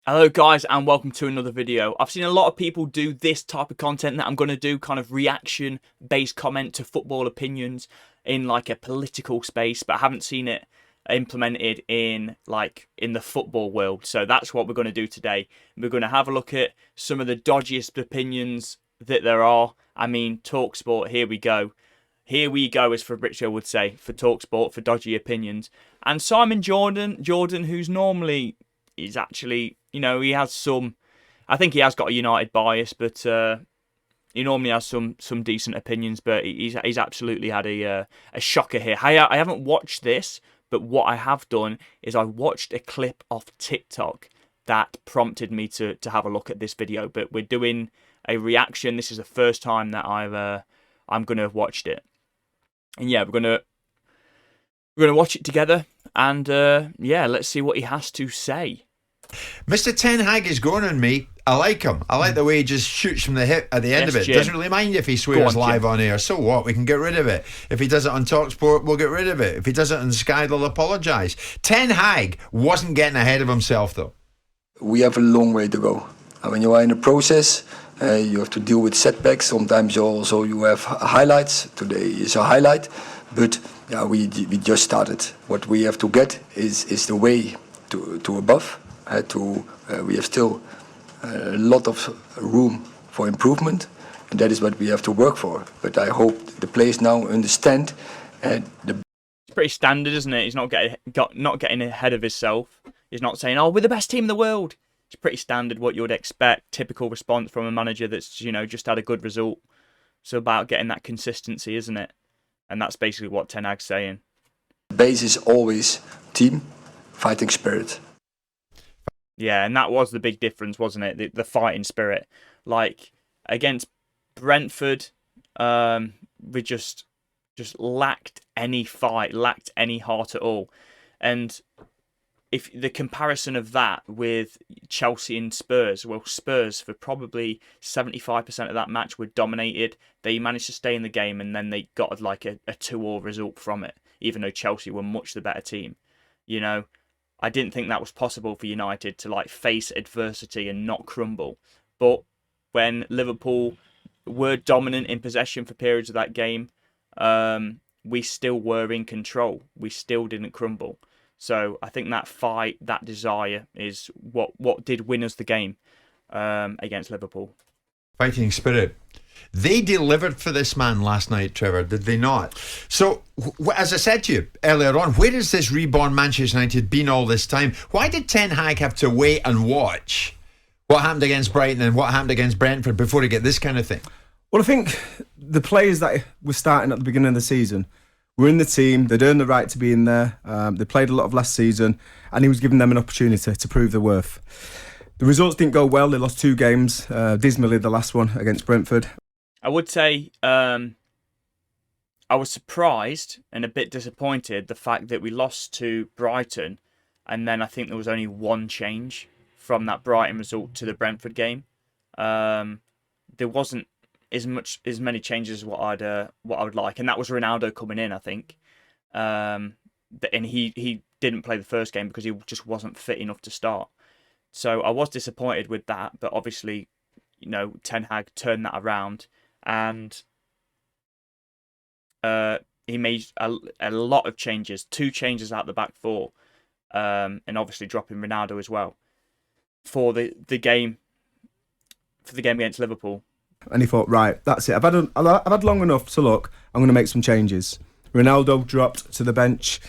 Hello guys and welcome to another video. I've seen a lot of people do this type of content that I'm going to do, kind of reaction based comment to football opinions in like a political space, but I haven't seen it implemented in the football world. So that's what we're going to do today. We're going to have a look at some of the dodgiest opinions that there are. I mean, TalkSport, here we go. Here we go, as Fabrizio would say, for TalkSport, for dodgy opinions. And Simon Jordan, who's normally, he's actually, he has some, I think he has got a United bias, but he normally has some decent opinions, but he's absolutely had a shocker here. I haven't watched this, but what I have done is I watched a clip off TikTok that prompted me to have a look at this video, but we're doing a reaction. This is the first time that I'm going to have watched it. And yeah, we're gonna watch it together, and yeah, let's see what he has to say. Mr. Ten Hag is growing on me. I like him. I like the way he just shoots from the hip at the end of it. Jim. Doesn't really mind if he swears live Jim. on air. So what? We can get rid of it. If he does it on TalkSport, we'll get rid of it. If he does it on Sky, they'll apologise. Ten Hag wasn't getting ahead of himself, though. We have a long way to go. And when you are in a process, you have to deal with setbacks. Sometimes you have highlights. Today is a highlight, but yeah, we just started. What we have to get is the way to above. We have still a lot of room for improvement, and that is what we have to work for. But I hope the players now understand. It's pretty standard, isn't it? He's not getting ahead of himself. He's not saying, "Oh, we're the best team in the world." It's pretty standard what you would expect. Typical response from a manager that's just had a good result. So about getting that consistency, isn't it? And that's basically what Ten Hag's saying. The base is always team, fighting spirit. Yeah, and that was the big difference, wasn't it? The fighting spirit. Like against Brentford, we just lacked any fight, lacked any heart at all. And if the comparison of that with Chelsea and Spurs, well, Spurs for probably 75% of that match were dominated. They managed to stay in the game, and then they got like a 2-2 result from it, even though Chelsea were much the better team. I didn't think that was possible for United to like face adversity and not crumble. But when Liverpool were dominant in possession for periods of that game, we still were in control. We still didn't crumble. So I think that fight, that desire is what did win us the game against Liverpool. Fighting spirit. They delivered for this man last night, Trevor, did they not? So, as I said to you earlier on, where has this reborn Manchester United been all this time? Why did Ten Hag have to wait and watch what happened against Brighton and what happened against Brentford before he get this kind of thing? Well, I think the players that were starting at the beginning of the season were in the team. They'd earned the right to be in there. They played a lot of last season, and he was giving them an opportunity to prove their worth. The results didn't go well. They lost 2 games, dismally the last one against Brentford. I would say I was surprised and a bit disappointed the fact that we lost to Brighton, and then I think there was only one change from that Brighton result to the Brentford game. There wasn't as many changes as what I would like, and that was Ronaldo coming in, I think. And he didn't play the first game because he just wasn't fit enough to start. So I was disappointed with that, but obviously, Ten Hag turned that around, and he made a lot of changes, 2 changes out the back 4, and obviously dropping Ronaldo as well for the game against Liverpool. And he thought, right, that's it. I've had long enough to look. I'm going to make some changes. Ronaldo dropped to the bench.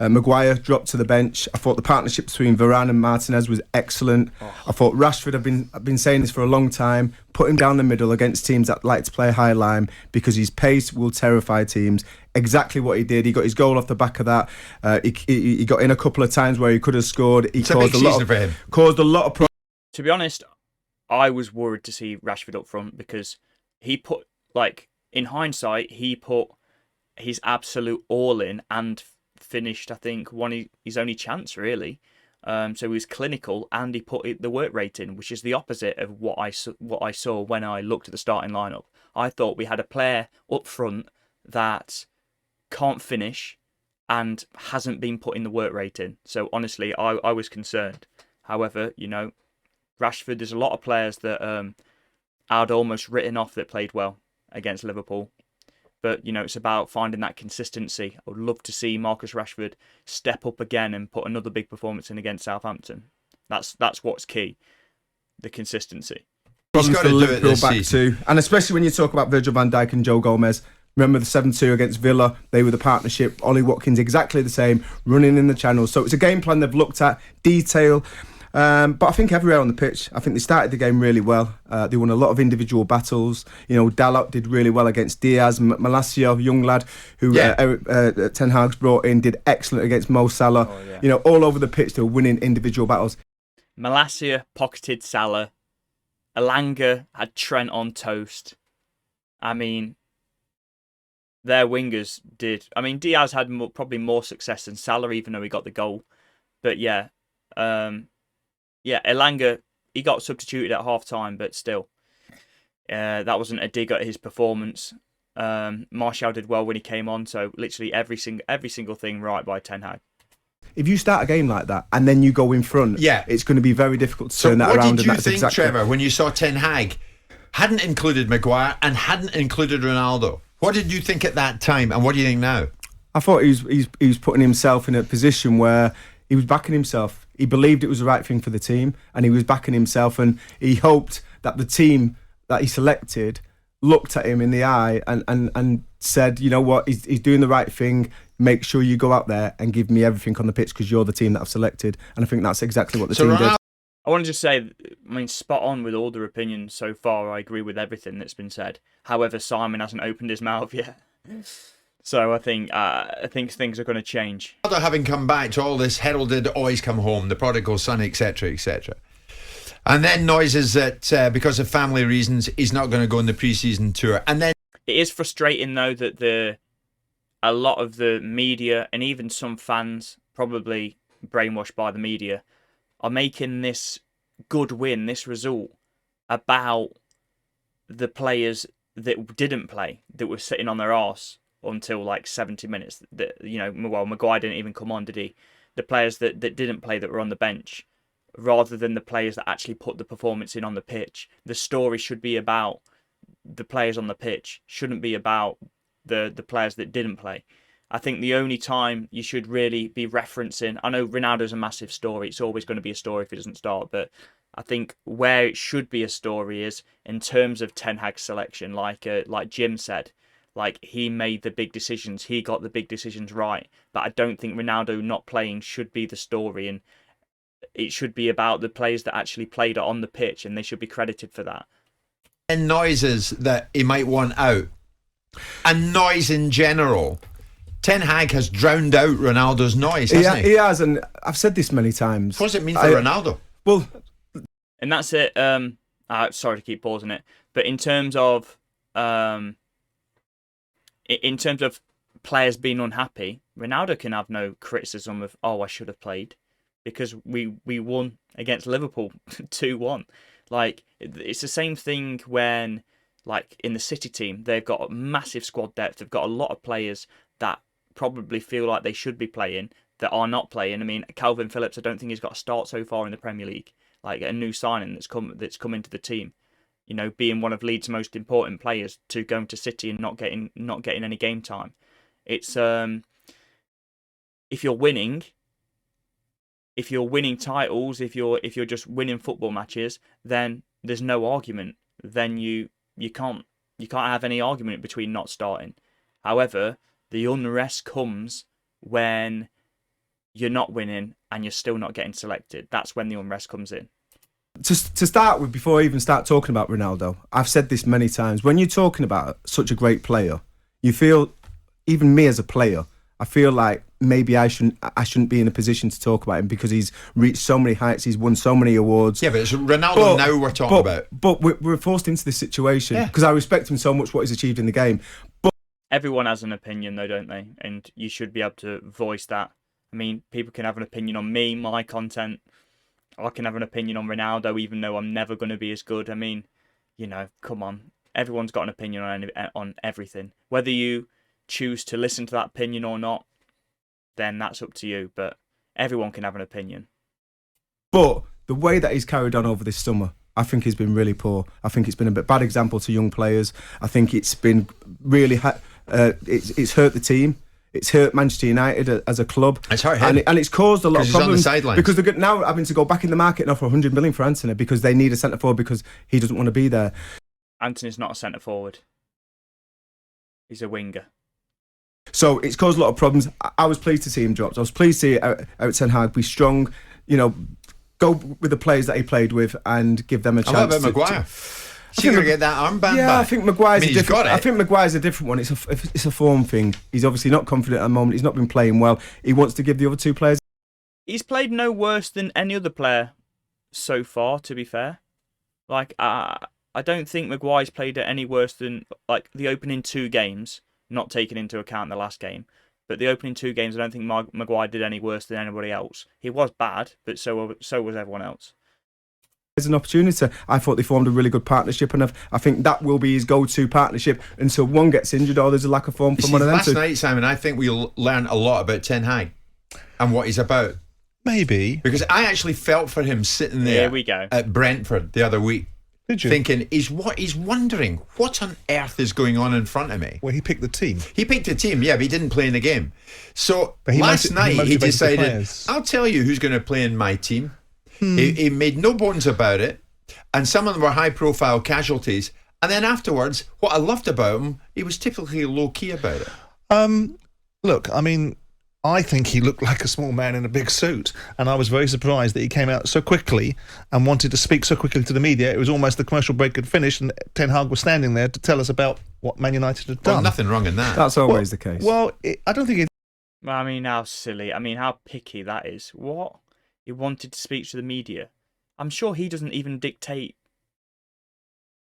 Maguire dropped to the bench. I thought the partnership between Varane and Martinez was excellent. I thought Rashford, I've been saying this for a long time, put him down the middle against teams that like to play high line, because his pace will terrify teams. Exactly what he did. He got his goal off the back of that. He got in a couple of times where he could have scored. He caused a lot of problems. To be honest, I was worried to see Rashford up front, because he put, in hindsight, he put his absolute all in and finished, I think, his only chance, really. So he was clinical, and he put the work rate in, which is the opposite of what I saw when I looked at the starting lineup. I thought we had a player up front that can't finish and hasn't been putting the work rate in. So honestly, I was concerned. However, Rashford. There's a lot of players that I'd almost written off that played well against Liverpool. But, you know, it's about finding that consistency. I would love to see Marcus Rashford step up again and put another big performance in against Southampton. That's what's key, the consistency. He's got to do it Liverpool this back season. too. And especially when you talk about Virgil van Dijk and Joe Gomez. Remember the 7-2 against Villa? They were the partnership. Ollie Watkins, exactly the same, running in the channels. So it's a game plan they've looked at, detail. But I think everywhere on the pitch, I think they started the game really well. They won a lot of individual battles. You know, Dalot did really well against Diaz. Malacia, young lad who Ten Hag's brought in, did excellent against Mo Salah. Oh, yeah. You know, all over the pitch, they were winning individual battles. Malacia pocketed Salah. Elanga had Trent on toast. I mean, their wingers did. I mean, Diaz had probably more success than Salah, even though he got the goal. But yeah, Elanga, he got substituted at half time, but still, that wasn't a dig at his performance. Martial did well when he came on, so literally every single thing right by Ten Hag. If you start a game like that and then you go in front, it's going to be very difficult to turn that around. What did you and think, exactly... Trevor, when you saw Ten Hag hadn't included Maguire and hadn't included Ronaldo? What did you think at that time, and what do you think now? I thought he was putting himself in a position where he was backing himself. He believed it was the right thing for the team, and he was backing himself, and he hoped that the team that he selected looked at him in the eye and said, you know what, he's doing the right thing. Make sure you go out there and give me everything on the pitch because you're the team that I've selected. And I think that's exactly what the team did. I want to just say, I mean, spot on with all the opinions so far. I agree with everything that's been said. However, Simon hasn't opened his mouth yet. So I think things are going to change. After having come back to all this heralded always come home, the prodigal son, etc., etc. And then noises that because of family reasons, he's not going to go on the pre-season tour. And then it is frustrating, though, that a lot of the media and even some fans, probably brainwashed by the media, are making this good win, this result, about the players that didn't play, that were sitting on their arse until like 70 minutes. That, you know, well, Maguire didn't even come on, did he? The players that didn't play, that were on the bench, rather than the players that actually put the performance in on the pitch. The story should be about the players on the pitch, shouldn't be about the players that didn't play. I think the only time you should really be referencing, I know Ronaldo's a massive story, it's always going to be a story if he doesn't start, but I think where it should be a story is in terms of Ten Hag's selection, like Jim said, like he made the big decisions, he got the big decisions right, but I don't think Ronaldo not playing should be the story, and it should be about the players that actually played on the pitch, and they should be credited for that. And noises that he might want out, and noise in general. Ten Hag has drowned out Ronaldo's noise, hasn't he? He has, and I've said this many times. What does it mean for Ronaldo? Well, and that's it. Sorry to keep pausing it, but in terms of players being unhappy, Ronaldo can have no criticism of, I should have played, because we won against Liverpool 2-1. Like, it's the same thing when, like, in the City team, they've got a massive squad depth. They've got a lot of players that probably feel like they should be playing that are not playing. I mean, Calvin Phillips, I don't think he's got a start so far in the Premier League. Like, a new signing that's come into the team. You know, being one of Leeds' most important players, to going to City and not getting any game time. It's if you're winning titles, if you're just winning football matches, then there's no argument. Then you can't have any argument between not starting. However, the unrest comes when you're not winning and you're still not getting selected. That's when the unrest comes in. To start with, before I even start talking about Ronaldo, I've said this many times. When you're talking about such a great player, you feel, even me as a player, I feel like maybe I shouldn't be in a position to talk about him because he's reached so many heights, he's won so many awards. Yeah, but it's Ronaldo now we're talking about. But we're forced into this situation because I respect him so much, what he's achieved in the game. But everyone has an opinion, though, don't they? And you should be able to voice that. I mean, people can have an opinion on me, my content. I can have an opinion on Ronaldo, even though I'm never going to be as good. I mean, you know, come on. Everyone's got an opinion on everything. Whether you choose to listen to that opinion or not, then that's up to you. But everyone can have an opinion. But the way that he's carried on over this summer, I think he's been really poor. I think it's been a bad example to young players. I think it's been really it's hurt the team. It's hurt Manchester United as a club. It's hurt him. And it's caused a lot of problems. He's on the sidelines. Because they're now having to go back in the market and offer 100 million for Antony because they need a centre forward because he doesn't want to be there. Antony's not a centre forward. He's a winger. So it's caused a lot of problems. I was pleased to see him dropped. I was pleased to see Eric Ten Hag be strong, go with the players that he played with and give them a chance. What about Maguire? Is he going to get that armband back? Yeah, I think Maguire's he's got it. I think Maguire's a different one. It's a form thing. He's obviously not confident at the moment. He's not been playing well. He wants to give the other two players. He's played no worse than any other player so far, to be fair. Like, I don't think Maguire's played it any worse than like the opening 2 games, not taking into account the last game. But the opening 2 games, I don't think Maguire did any worse than anybody else. He was bad, but so was everyone else. As an opportunity, I thought they formed a really good partnership, and I think that will be his go-to partnership until one gets injured or there's a lack of form from one of them. Last night, Simon, I think we'll learn a lot about Ten Hag and what he's about. Maybe. Because I actually felt for him sitting there Here we go. at Brentford the other week. Did you? Thinking, he's wondering, what on earth is going on in front of me? Well, he picked the team. He picked a team, yeah, but he didn't play in the game. So But he last night he motivated the decided, players. I'll tell you who's going to play in my team. He made no bones about it. And some of them were high-profile casualties. And then afterwards, what I loved about him, he was typically low-key about it. Look, I mean, I think he looked like a small man in a big suit, and I was very surprised that he came out so quickly and wanted to speak so quickly to the media. It was almost the commercial break had finished, and Ten Hag was standing there to tell us about what Man United had done. Well, nothing wrong in that. That's always the case. Well, I don't think it. I mean, how silly. I mean, how picky that is. What? He wanted to speak to the media. I'm sure he doesn't even dictate.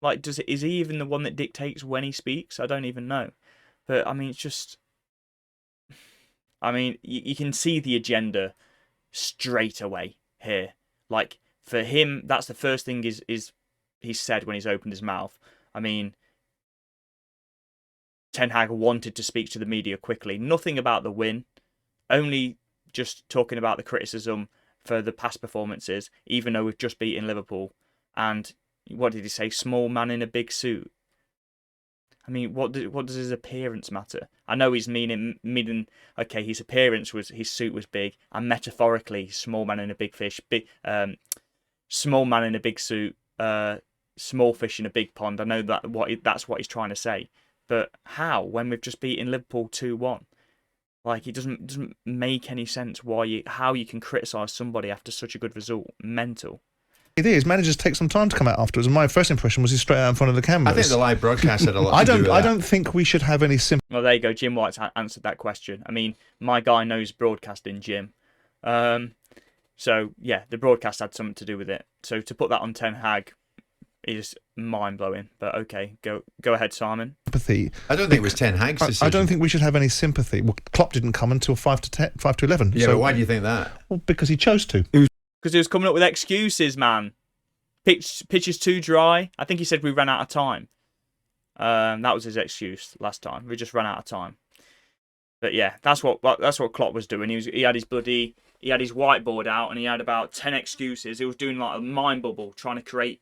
Like, is he even the one that dictates when he speaks? I don't even know. But, I mean, it's just... I mean, you can see the agenda straight away here. Like, for him, that's the first thing is he said when he's opened his mouth. I mean, Ten Hag wanted to speak to the media quickly. Nothing about the win. Only just talking about the criticism for the past performances, even though we've just beaten Liverpool. And what did he say? Small man in a big suit. I mean, what does his appearance matter? I know he's meaning okay, his suit was big, and metaphorically, small man in a big fish, small man in a big suit, small fish in a big pond. I know that's what he's trying to say, but how when we've just beaten Liverpool 2-1? Like, it doesn't make any sense how you can criticise somebody after such a good result. Mental. It is. Managers take some time to come out afterwards, and my first impression was he's straight out in front of the cameras. I think the live broadcast had a lot to do with that. I don't think we should have any sympathy. Well, there you go. Jim White's answered that question. I mean, my guy knows broadcasting, Jim. So, yeah, the broadcast had something to do with it. So to put that on Ten Hag is mind-blowing. But, okay, go ahead, Simon. I don't think it was Ten Hag's decision. I don't think we should have any sympathy. Well, Klopp didn't come until 5 to 11. Yeah, so, but why do you think that? Well, because he chose to. Because he was coming up with excuses, man. Pitch is too dry. I think he said we ran out of time. That was his excuse last time. We just ran out of time. But yeah, that's what Klopp was doing. He had his whiteboard out and he had about 10 excuses. He was doing like a mind bubble, trying to create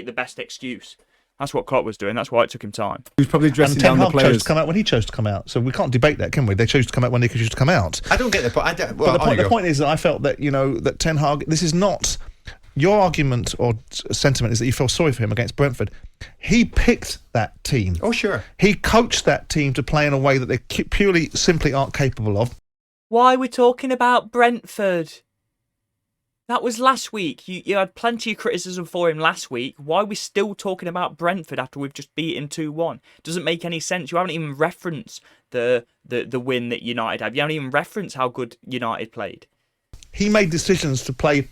the best excuse. That's what Klopp was doing. That's why it took him time. He was probably dressing and down Ten the Hag players. chose to come out when he chose to come out. So we can't debate that, can we? They chose to come out when they chose to come out. I don't get the point. But the point is that I felt that, that Ten Hag, this is not... Your argument or sentiment is that you feel sorry for him against Brentford. He picked that team. Oh, sure. He coached that team to play in a way that they simply aren't capable of. Why are we talking about Brentford? That was last week. You had plenty of criticism for him last week. Why are we still talking about Brentford after we've just beaten 2-1? Doesn't make any sense. You haven't even referenced the win that United had. You haven't even referenced how good United played. He made decisions to play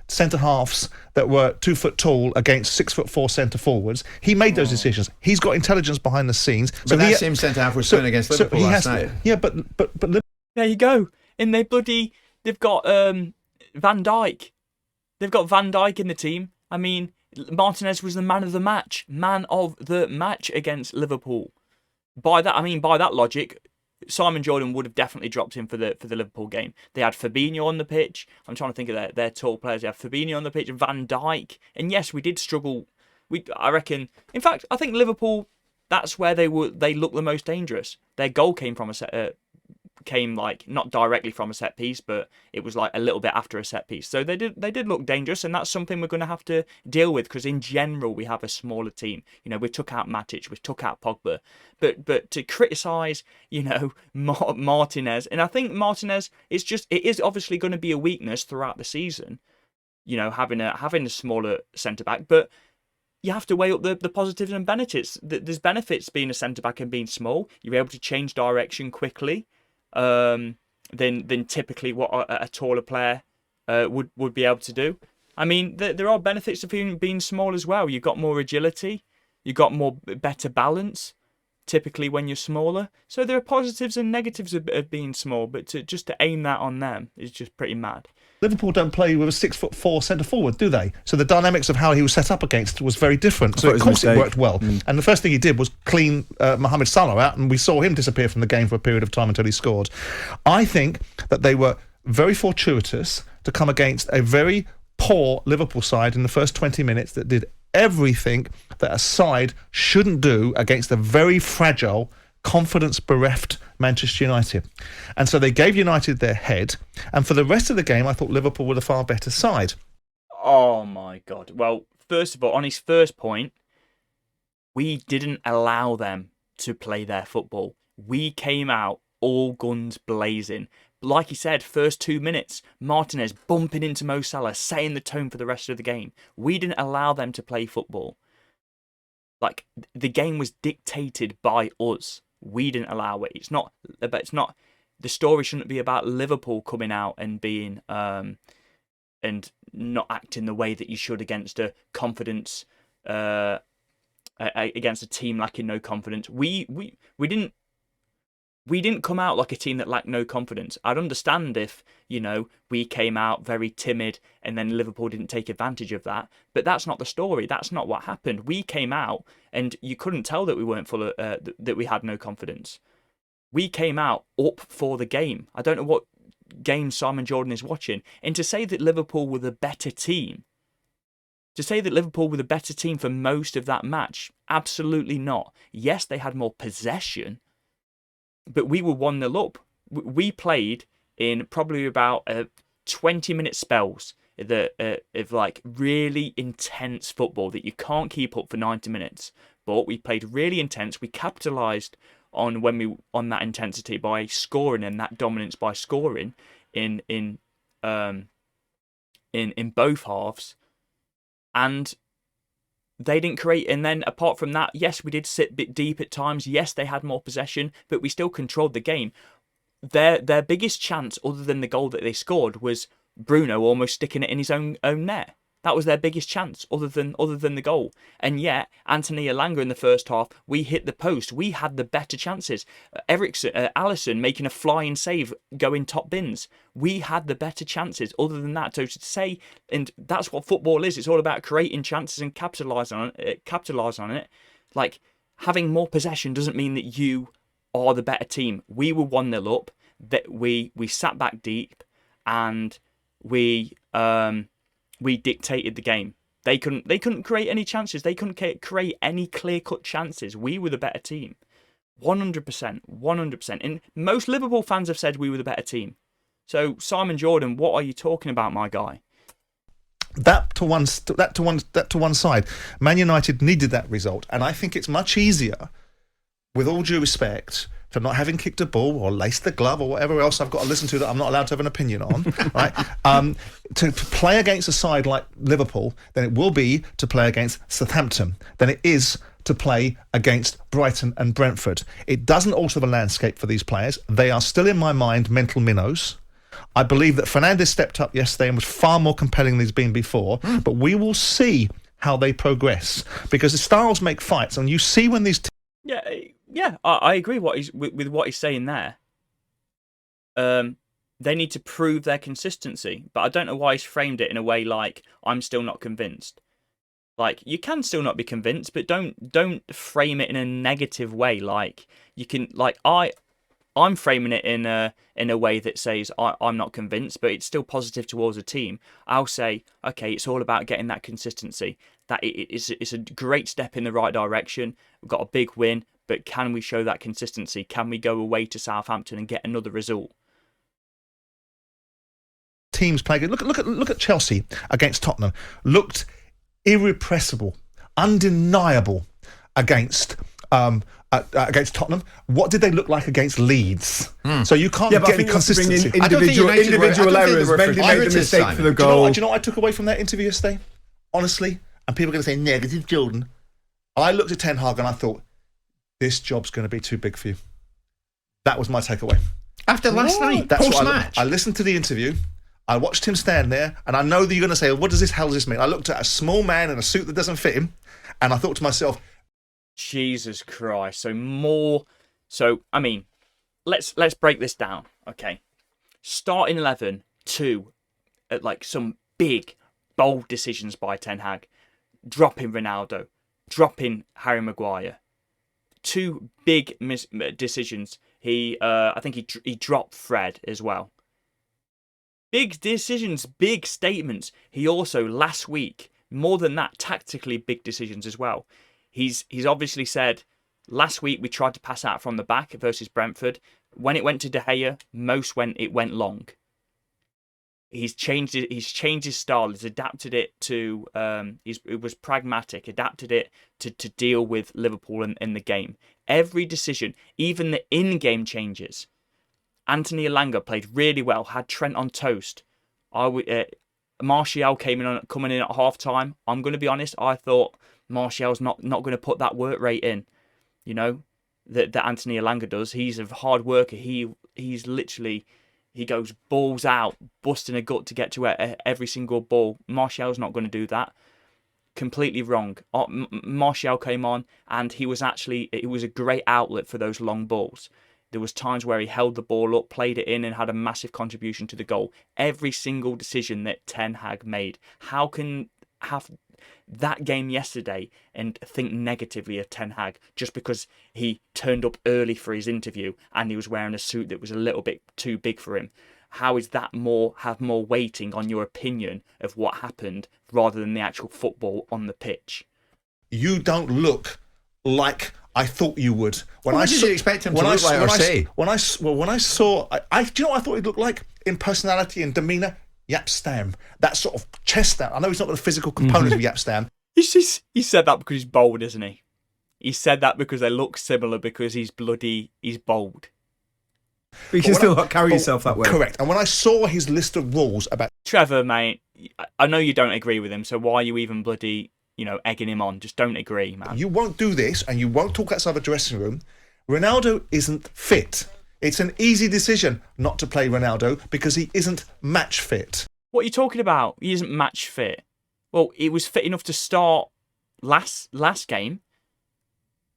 centre-halves that were 2 foot tall against 6'4" centre-forwards. He made those decisions. He's got intelligence behind the scenes. But that same centre-half was playing against Liverpool last night. Yeah, but there you go. And they've got Van Dijk. They've got Van Dijk in the team. I mean, Martinez was the man of the match against Liverpool. By that logic, Simon Jordan would have definitely dropped him for the Liverpool game. They had Fabinho on the pitch. I'm trying to think of their tall players. They had Fabinho on the pitch, Van Dijk, and yes, we did struggle. I reckon. In fact, I think Liverpool. That's where they looked the most dangerous. Their goal came from came like not directly from a set piece, but it was like a little bit after a set piece. So they did look dangerous, and that's something we're going to have to deal with, because in general we have a smaller team. You know, we took out Matic, we took out Pogba, but to criticise, you know, Martinez, and I think Martinez it is obviously going to be a weakness throughout the season. You know, having a smaller centre back, but you have to weigh up the positives and benefits. There's benefits being a centre back and being small. You're able to change direction quickly. Than typically what a taller player would be able to do. I mean, there are benefits of being small as well. You've got more agility, you've got better balance, typically when you're smaller. So there are positives and negatives of being small, but just to aim that on them is just pretty mad. Liverpool don't play with a 6'4" centre forward, do they? So the dynamics of how he was set up against was very different. So of course it worked well. And the first thing he did was clean Mohamed Salah out, and we saw him disappear from the game for a period of time until he scored. I think that they were very fortuitous to come against a very poor Liverpool side in the first 20 minutes that did everything that a side shouldn't do against a very fragile, confidence-bereft Manchester United. And so they gave United their head, and for the rest of the game I thought Liverpool were the far better side. Oh my God. Well, first of all, on his first point, we didn't allow them to play their football. We came out all guns blazing. Like he said, first 2 minutes, Martinez bumping into Mo Salah, setting the tone for the rest of the game. We didn't allow them to play football. Like, the game was dictated by us. We didn't allow it. It's not. The story shouldn't be about Liverpool coming out and being and not acting the way that you should against a confidence, against a team lacking no confidence. We didn't come out like a team that lacked no confidence. I'd understand if, you know, we came out very timid and then Liverpool didn't take advantage of that. But that's not the story. That's not what happened. We came out and you couldn't tell that we weren't full of, that we had no confidence. We came out up for the game. I don't know what game Simon Jordan is watching. And to say that Liverpool were the better team, for most of that match, absolutely not. Yes, they had more possession, but we were 1-0 up. We played in probably about 20-minute spells of like really intense football that you can't keep up for 90 minutes. But we played really intense. We capitalised on that intensity by scoring, and that dominance by scoring in both halves. And they didn't create, and then apart from that, yes, we did sit a bit deep at times. Yes, they had more possession, but we still controlled the game. Their biggest chance, other than the goal that they scored, was Bruno almost sticking it in his own net. That was their biggest chance, other than the goal. And yet, Anthony Elanga in the first half, we hit the post. We had the better chances. Alisson making a flying save, going top bins. We had the better chances. Other than that, so to say, and that's what football is. It's all about creating chances and capitalising on it. Like, having more possession doesn't mean that you are the better team. We were 1-0 up. That we sat back deep, and we dictated the game. They couldn't create any chances. They couldn't create any clear-cut chances. We were the better team. 100%. And most Liverpool fans have said we were the better team. So, Simon Jordan, what are you talking about, my guy? That to one side. Man United needed that result, and I think it's much easier, with all due respect, for not having kicked a ball or laced the glove or whatever else I've got to listen to that I'm not allowed to have an opinion on, right? To play against a side like Liverpool than it will be to play against Southampton, than it is to play against Brighton and Brentford. It doesn't alter the landscape for these players. They are still, in my mind, mental minnows. I believe that Fernandes stepped up yesterday and was far more compelling than he's been before, but we will see how they progress, because the styles make fights, and you see when these Yeah, I agree with what he's saying there. They need to prove their consistency, but I don't know why he's framed it in a way like, I'm still not convinced. Like, you can still not be convinced, but don't frame it in a negative way. Like, you can, like, I I'm framing it in a way that says I'm not convinced, but it's still positive towards the team. I'll say, okay, it's all about getting that consistency. That it's a great step in the right direction. We've got a big win, but can we show that consistency? Can we go away to Southampton and get another result? Teams play good. Look at Chelsea against Tottenham. Looked irrepressible, undeniable against Tottenham. What did they look like against Leeds? So you can't get any consistency. Individual errors. Mendy made the mistake for the goal. Do you know what I took away from that interview yesterday? Honestly, and people are going to say negative, Jordan. I looked at Ten Hag and I thought, this job's going to be too big for you. That was my takeaway. After last night, post-match. I listened to the interview. I watched him stand there, and I know that you're going to say, what does this hell does this mean? I looked at a small man in a suit that doesn't fit him, and I thought to myself, Jesus Christ. I mean, let's break this down, okay? Starting 11, 2, at like some big, bold decisions by Ten Hag. Dropping Ronaldo, dropping Harry Maguire. 2 big decisions. I think he dropped Fred as well. Big decisions, big statements. He also, last week, more than that, tactically big decisions as well. He's obviously said, last week we tried to pass out from the back versus Brentford. When it went to De Gea, it went long. He's changed his style. He's adapted it to. It was pragmatic. Adapted it to deal with Liverpool in the game. Every decision, even the in-game changes. Anthony Elanga played really well. Had Trent on toast. Martial coming in at half time. I'm going to be honest. I thought Martial's not going to put that work rate in. You know that Anthony Elanga does. He's a hard worker. He's literally. He goes balls out, busting a gut to get to every single ball. Martial's not going to do that. Completely wrong. Martial came on and it was a great outlet for those long balls. There was times where he held the ball up, played it in and had a massive contribution to the goal. Every single decision that Ten Hag made. How can have that game yesterday and think negatively of Ten Hag just because he turned up early for his interview and he was wearing a suit that was a little bit too big for him? How is that have more weighting on your opinion of what happened rather than the actual football on the pitch? You don't look like I thought you would. What did you expect him to look like or say? Do you know what I thought he'd look like in personality and demeanour? Yap Stam. That sort of chest out. I know he's not got the physical components of Yap Stam. He said that because he's bold, isn't he? He said that because they look similar because he's bold. But you can still carry yourself that way. Correct. And when I saw his list of rules about... Trevor, mate, I know you don't agree with him, so why are you even egging him on? Just don't agree, man. You won't do this, and you won't talk outside the dressing room. Ronaldo isn't fit. It's an easy decision not to play Ronaldo because he isn't match fit. What are you talking about? He isn't match fit. Well, he was fit enough to start last game.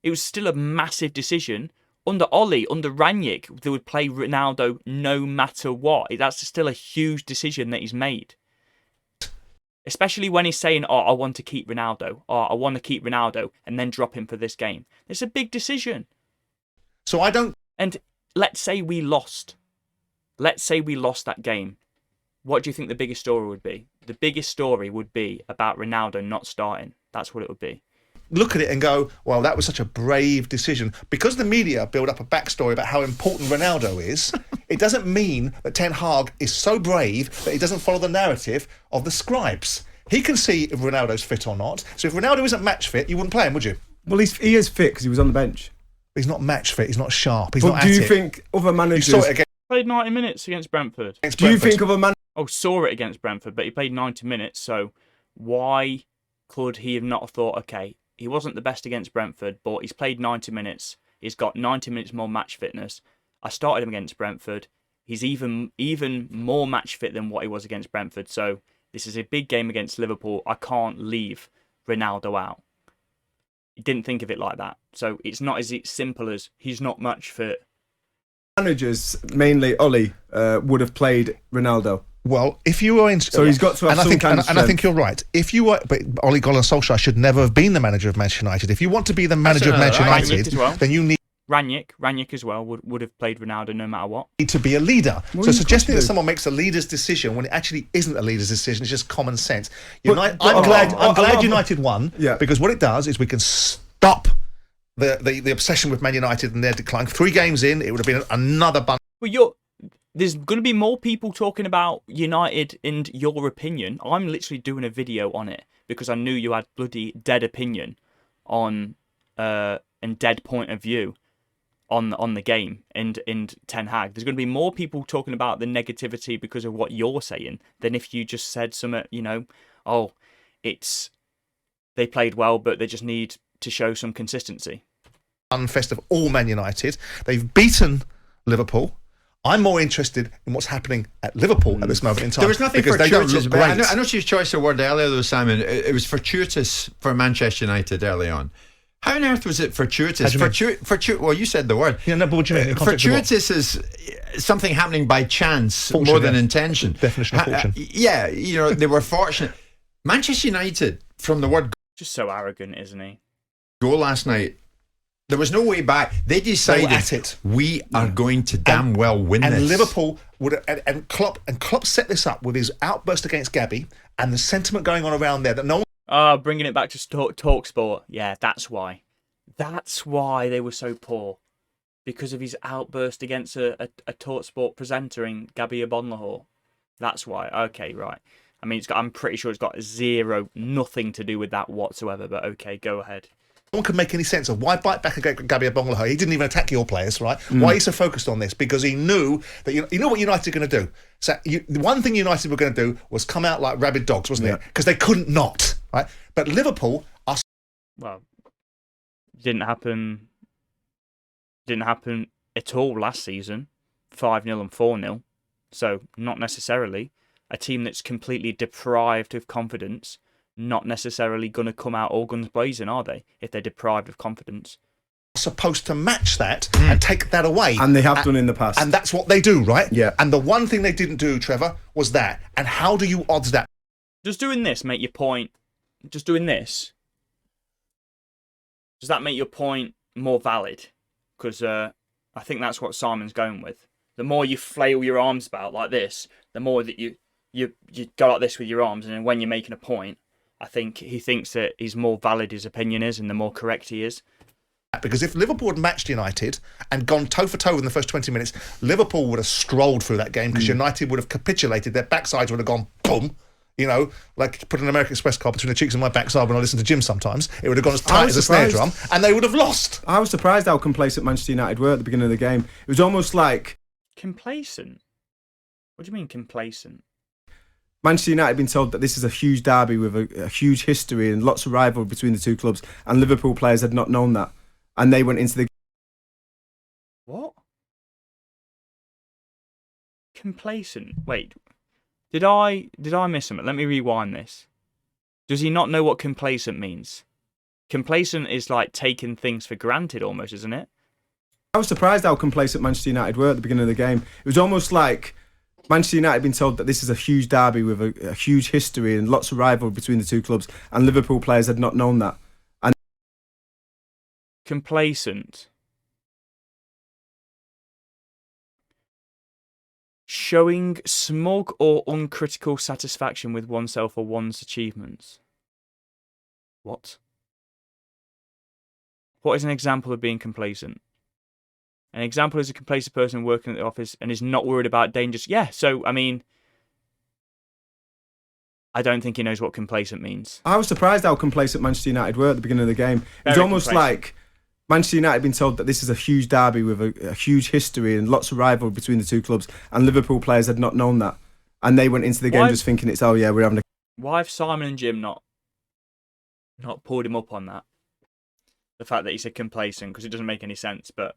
It was still a massive decision. Under Oli, under Rangnick, they would play Ronaldo no matter what. That's still a huge decision that he's made. Especially when he's saying, I want to keep Ronaldo. I want to keep Ronaldo and then drop him for this game. It's a big decision. So I don't... And let's say we lost. Let's say we lost that game. What do you think the biggest story would be? The biggest story would be about Ronaldo not starting. That's what it would be. Look at it and go, well, that was such a brave decision. Because the media build up a backstory about how important Ronaldo is, it doesn't mean that Ten Hag is so brave that he doesn't follow the narrative of the scribes. He can see if Ronaldo's fit or not. So if Ronaldo isn't match fit, you wouldn't play him, would you? Well, he is fit because he was on the bench. He's not match fit. He's not sharp. He's but not do at you it. think other managers... You saw it again. Played 90 minutes against Brentford. Do you think other managers... Oh, saw it against Brentford, but he played 90 minutes, so why could he have not thought, okay, he wasn't the best against Brentford, but he's played 90 minutes. He's got 90 minutes more match fitness. I started him against Brentford. He's even more match fit than what he was against Brentford, so this is a big game against Liverpool. I can't leave Ronaldo out. He didn't think of it like that. So it's not as simple as he's not match fit. Managers, mainly Oli, would have played Ronaldo. Well, if you were in... So he's got to have some kind of strength. And I think you're right. If you were... But Ole Gunnar Solskjaer should never have been the manager of Manchester United. If you want to be the manager of Manchester United, then you need... Ranić as well would have played Ronaldo no matter what. To be a leader. Well, So you suggesting could that do. someone makes a leader's decision when it actually isn't a leader's decision is just common sense. But- I'm glad a lot of- United won, Yeah. because what it does is we can stop the obsession with Man United and their decline. 3 games in, it would have been another bunch. Well, there's going to be more people talking about United and your opinion. I'm literally doing a video on it because I knew you had bloody dead opinion on and dead point of view on the game and Ten Hag. There's going to be more people talking about the negativity because of what you're saying than if you just said something, they played well, but they just need to show some consistency. Fest of all Man United. They've beaten Liverpool. I'm more interested in what's happening at Liverpool at this moment in time. There was nothing because they don't fortuitous. look But great. I know she used choice of word earlier, though, Simon. It was fortuitous for Manchester United early on. How on earth was it fortuitous? How do you mean? Well, you said the word. Yeah, no, but what do you mean? In context of what? Fortuitous is something happening by chance Fortune, more than yeah. intention. Definition of fortune. Yeah, they were fortunate. Manchester United, from the word Just so arrogant, isn't he? go last night, there was no way back. They decided at it. we are going to damn well win And this. Liverpool would, and Klopp set this up with his outburst against Gabby and the sentiment going on around there that no one. Bringing it back to talk sport. Yeah, that's why. That's why they were so poor. Because of his outburst against a TalkSport presenter in Gabby Abonlahor. That's why. Okay, right. I mean, I'm pretty sure it's got nothing to do with that whatsoever. But okay, go ahead. No one could make any sense of why bite back against Gabby Abonlahor. He didn't even attack your players, right? Why he's so focused on this? Because he knew that you know what United are going to do. So the one thing United were going to do was come out like rabid dogs, wasn't it? Because they couldn't not, right? But Liverpool are. Well, didn't happen at all last season. 5-0 and 4-0. So not necessarily. A team that's completely deprived of confidence, not necessarily going to come out all guns blazing, are they? If they're deprived of confidence. Supposed to match that and take that away. And they have done in the past. And that's what they do, right? Yeah. And the one thing they didn't do, Trevor, was that. And how do you odds that? Does doing this make your point? Just doing this, does that make your point more valid? Because I think that's what Simon's going with. The more you flail your arms about like this, the more that you go like this with your arms, and then when you're making a point, I think he thinks that he's more valid his opinion is, and the more correct he is. Because if Liverpool had matched United and gone toe for toe in the first 20 minutes, Liverpool would have strolled through that game because United would have capitulated. Their backsides would have gone boom. Like put an American Express card between the cheeks of my backside when I listen to Jim sometimes. It would have gone as tight as a snare drum, and they would have lost. I was surprised how complacent Manchester United were at the beginning of the game. It was almost like Complacent? What do you mean complacent? Manchester United had been told that this is a huge derby with a huge history and lots of rivalry between the two clubs, and Liverpool players had not known that. And they went into the... What? Complacent? Wait. Did I miss something? Let me rewind this. Does he not know what complacent means? Complacent is like taking things for granted almost, isn't it? I was surprised how complacent Manchester United were at the beginning of the game. It was almost like Manchester United had been told that this is a huge derby with a huge history and lots of rivalry between the two clubs, and Liverpool players had not known that. And complacent. Showing smug or uncritical satisfaction with oneself or one's achievements. What? What is an example of being complacent? An example is a complacent person working at the office and is not worried about dangers. Yeah, so, I mean, I don't think he knows what complacent means. I was surprised how complacent Manchester United were at the beginning of the game. It was Very almost complacent. like Manchester United had been told that this is a huge derby with a huge history and lots of rivalry between the two clubs, and Liverpool players had not known that. And they went into the game Why- just thinking we're having a... Why have Simon and Jim not pulled him up on that? The fact that he said complacent, because it doesn't make any sense, but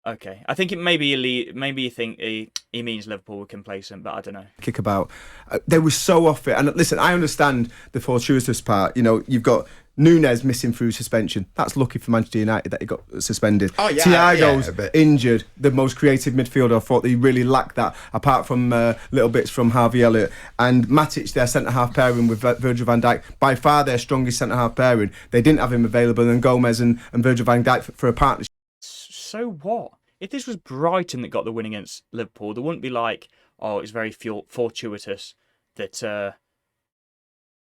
okay. I think maybe you think he means Liverpool were complacent, but I don't know. kick about. They were so off it. And listen, I understand the fortuitous part. You've got Núñez missing through suspension. That's lucky for Manchester United that he got suspended. Oh, yeah, Thiago's but injured. The most creative midfielder. I thought he really lacked that, apart from little bits from Harvey Elliott. And Matic, their centre-half pairing with Virgil van Dijk, by far their strongest centre-half pairing. They didn't have him available, and Gomez and Virgil van Dijk for a partnership. so what? If this was Brighton that got the win against Liverpool, there wouldn't be like, oh, it's very fortuitous that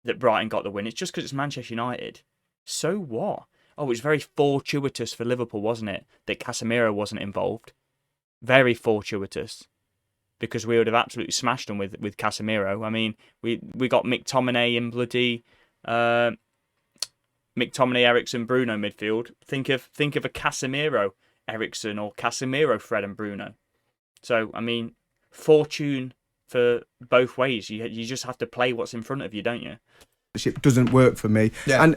that Brighton got the win. It's just because it's Manchester United. So what? Oh, it's very fortuitous for Liverpool, wasn't it, that Casemiro wasn't involved? Very fortuitous. Because we would have absolutely smashed them with Casemiro. I mean, we got McTominay and bloody McTominay, Eriksen, Bruno midfield. Think of a Casemiro, Eriksen, or Casemiro, Fred and Bruno. So I mean, fortune for both ways. You just have to play what's in front of you, don't you? It doesn't work for me. Yeah.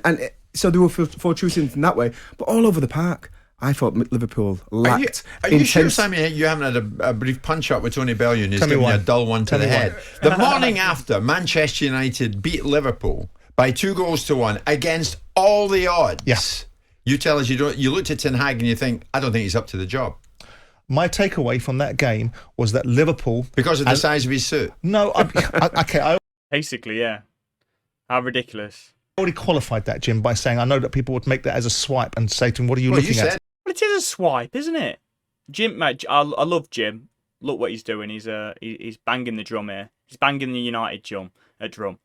So they were fortuitous in that way, but all over the park. I thought Liverpool lacked. Are you sure, Sammy, you haven't had a brief punch-up with Tony Bellew and he's giving you a dull one to the head? The morning after, Manchester United beat Liverpool by 2-1 against all the odds. Yes. You tell us you looked at Ten Hag and you think, I don't think he's up to the job. My takeaway from that game was that Liverpool... Because of the size of his suit? No, I Basically, yeah. How ridiculous. already qualified that, Jim, by saying I know that people would make that as a swipe and say to him, what are you looking at? Well, it is a swipe, isn't it? Jim, mate, I love Jim. Look what he's doing. He's banging the drum here. He's banging the United drum.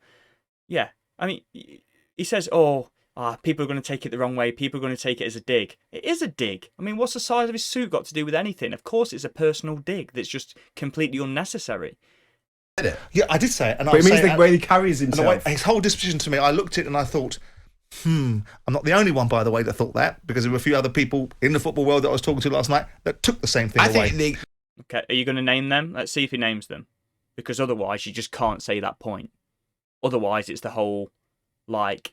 Yeah, I mean, he says, people are going to take it the wrong way. People are going to take it as a dig. It is a dig. I mean, what's the size of his suit got to do with anything? Of course, it's a personal dig that's just completely unnecessary. Yeah, I did say it. But it means the way he carries himself. His whole disposition to me, I looked at it and I thought, I'm not the only one, by the way, that thought that, because there were a few other people in the football world that I was talking to last night that took the same thing away. Okay, are you going to name them? Let's see if he names them. Because otherwise, you just can't say that point. Otherwise, it's the whole, it's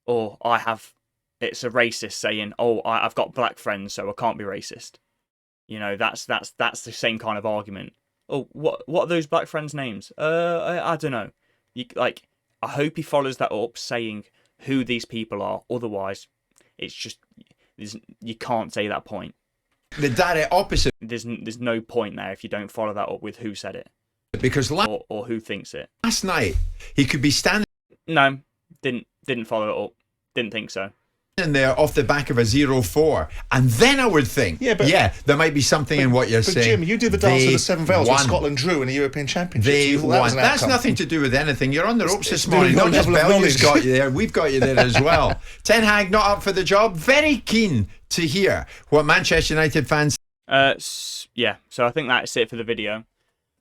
a racist saying, I've got black friends, so I can't be racist. You know, that's the same kind of argument. Oh, what are those black friends' names? I don't know. I hope he follows that up, saying who these people are. Otherwise, it's just you can't say that point. The direct opposite. There's no point there if you don't follow that up with who said it, because or who thinks it. Last night he could be standing. No, didn't follow it up. Didn't think so. In there off the back of a 0-4, and then I would think, there might be something in what you're saying. Jim, you did the dance of the Seven Veils when Scotland drew in the European Championship. They won. That's nothing to do with anything. You're on the ropes this morning. Not just Belgium's got you there. We've got you there as well. Ten Hag not up for the job. Very keen to hear what Manchester United fans. Yeah. So I think that's it for the video.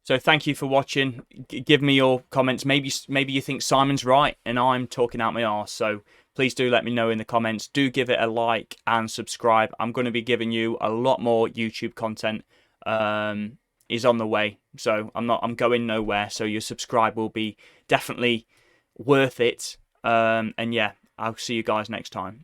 So thank you for watching. Give me your comments. Maybe you think Simon's right and I'm talking out my arse. So please do let me know in the comments. Do give it a like and subscribe. I'm going to be giving you a lot more YouTube content. Is on the way. So I'm going nowhere. So your subscribe will be definitely worth it. And yeah, I'll see you guys next time.